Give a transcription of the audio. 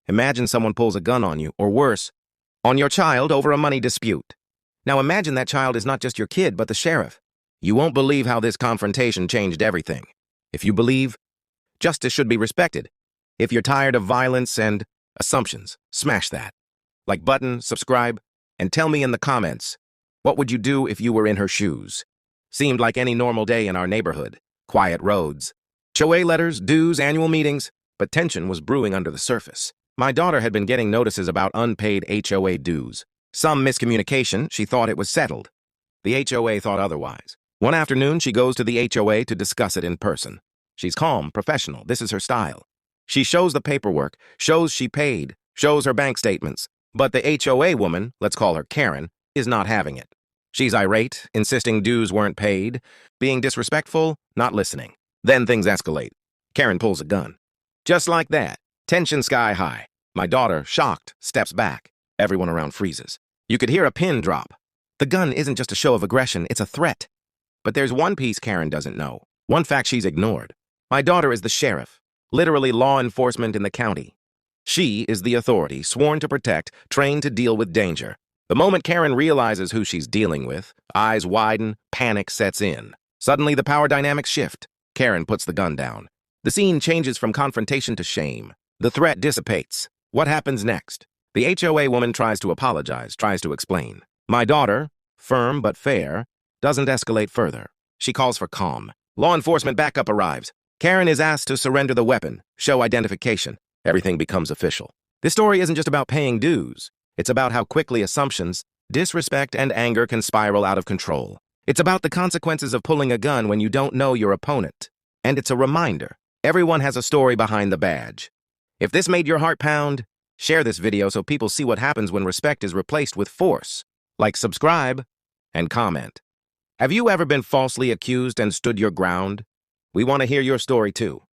Imagine someone pulls a gun on you, or worse, on your child over a money dispute. Now imagine that child is not just your kid, but the sheriff. You won't believe how this confrontation changed everything. If you believe, justice should be respected. If you're tired of violence and assumptions, smash that like button, subscribe, and tell me in the comments, what would you do if you were in her shoes? Seemed like any normal day in our neighborhood. Quiet roads, HOA letters, dues, annual meetings, but tension was brewing under the surface. My daughter had been getting notices about unpaid HOA dues. Some miscommunication, she thought it was settled. The HOA thought otherwise. One afternoon, she goes to the HOA to discuss it in person. She's calm, professional, this is her style. She shows the paperwork, shows she paid, shows her bank statements. But the HOA woman, let's call her Karen, is not having it. She's irate, insisting dues weren't paid, being disrespectful, not listening. Then things escalate. Karen pulls a gun. Just like that, tension sky high. My daughter, shocked, steps back. Everyone around freezes. You could hear a pin drop. The gun isn't just a show of aggression, it's a threat. But there's one piece Karen doesn't know. One fact she's ignored. My daughter is the sheriff, literally law enforcement in the county. She is the authority, sworn to protect, trained to deal with danger. The moment Karen realizes who she's dealing with, eyes widen, panic sets in. Suddenly, the power dynamics shift. Karen puts the gun down. The scene changes from confrontation to shame. The threat dissipates. What happens next? The HOA woman tries to apologize, tries to explain. My daughter, firm but fair, doesn't escalate further. She calls for calm. Law enforcement backup arrives. Karen is asked to surrender the weapon, show identification. Everything becomes official. This story isn't just about paying dues. It's about how quickly assumptions, disrespect, and anger can spiral out of control. It's about the consequences of pulling a gun when you don't know your opponent. And it's a reminder, everyone has a story behind the badge. If this made your heart pound, share this video so people see what happens when respect is replaced with force. Like, subscribe, and comment. Have you ever been falsely accused and stood your ground? We want to hear your story too.